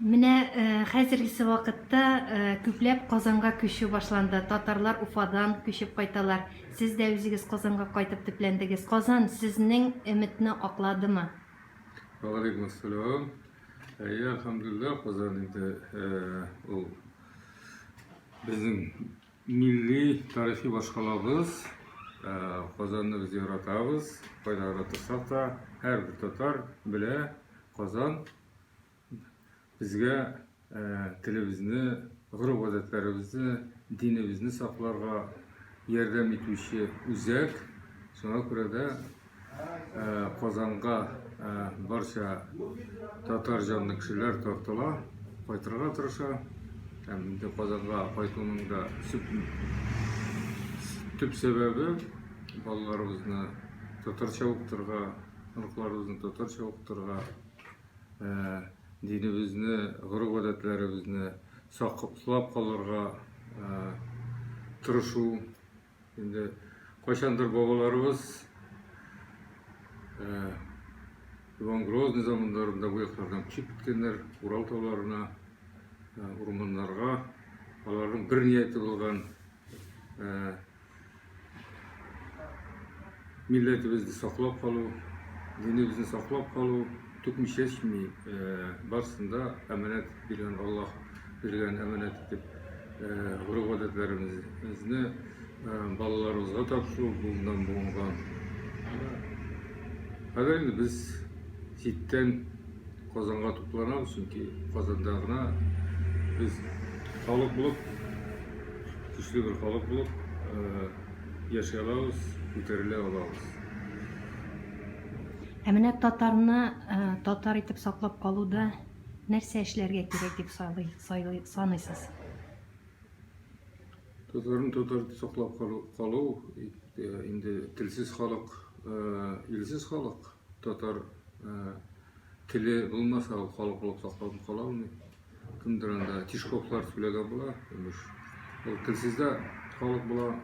Менә хәзергесе вакытта күпләп Казанга күчү башланды. Татарлар Уфадан күчеп кайталар. Сез дә үзегез Казанга кайтып төпләндегез. Казан сезнең өметне акладымы? Алейкум ассалам. Elhamdülillah Kazan indi. O bizim milli tarihi başkalabız. Kazan'ı biz yaratağız. Kayda yaratırsak da her bir Tatar bile Kazan bizge televizini, gırıp adetlerimizni, dinimizni saklarga yardım etmişi üzek. Sonra kurada Kazan'a barcha Tatar canlı kişiler tartıla, kaytırga tırışa. Hem de Kazan'a kaytının da tüp sebebi balalarımızı Tatarça okuturga, ırklarımızı Tatarça okuturga, dinimizni, gırıp adetlerimizni saklap kalırga tırıшу. Şimdi kaçandır babalarımız Иван Грозный zamanlarında bu yaklardan çıkıp gitkenler Ural tağlarına, ormanlarga, onların bir niyeti olgan milletimizni saklap kalu, dinimizni saklap kalu, tükmüş eşmi barsında emanet bilen Allah bilgen emanet edip gurur adetlerimizni balalarımızga tapşırı bundan bulungan. Haberinde biz sitten Kazan'a toplanamız çünkü Kazan'dağına biz halk bulup, güçlü bir halk bulup yaşayalımız, көтеріле алабыз. Менә татарны татар итеп саклап калуда нәрсә эшләргә кирәк дип саныйсыз? Tatarın Tatar saklap kalu, indi tilsiz halk, ilsiz halk, Tatar tili bulmasa halk bulup saklap kalamı. Kimdir anda Tişkovlar söylegen bula, o tilsizde halk bula,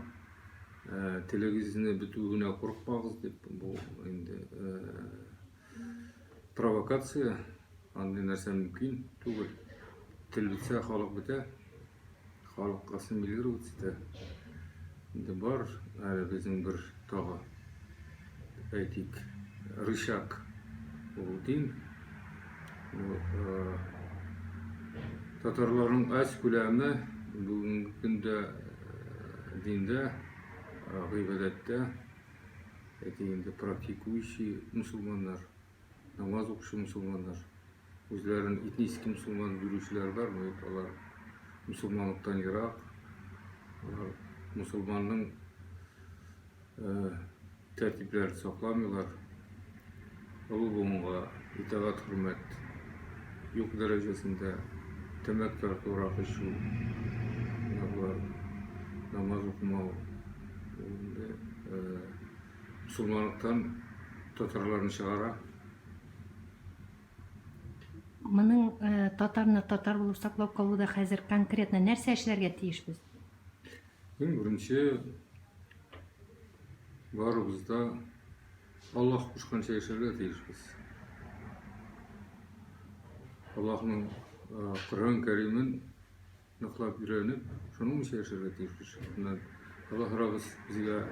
televizini bütününe korkmağız deyip bu indi provokatsiya, anday narsa mümkün tugul. Til bitse halk bite, halk qasın bilir bitse. Indi var, bizim bir tağı aytik rışak o din. Tatarların az külemi bugünkü günde dinde, gıybadette, dinde praktikuющие Müslümanlar, namaz okuşu Müslümanlar, özlerinin etniski Müslüman yürüyüşler var mı? Onlar Müslümanlıktan yırak, Müslümanlığın tertiplerini saklamıyorlar. Bu bununla itaat hürmet yok derecesinde temekler uğraşıyor. Namaz okumağı, Müslümanlıktan Tatarlarını çağıra. Моның татарны татар булып саклап калуда хәзер конкретно нәрсә эшләргә тиешбез? Birinci barımızda Allah kuşkança yaşarga tiyişmiz. Allah'ın Kur'an-ı Kerim'in nıklap yüreğinip şunun için yaşarga tiyişmiz. Allah Rabbimiz bize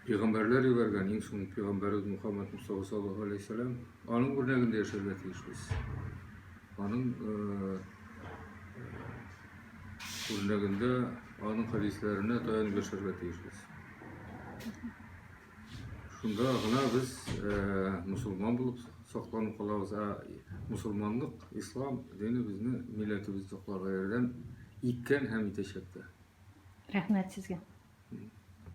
peygamberler vergen, en son peygamberimiz Muhammed Mustafa sallallahu aleyhi ve sellem onun örneğinde yaşarga tiyişmiz. Onun örneğinde, onun hadislerine dayanıp yaşarga tiyişmiz. Şunda gına biz Müslüman bulup saklanıp kalabız. Müslümanlık, İslam dini bizni milletimiz saklarga yerden itken hem iteşekte. Рәхмәт сезгә.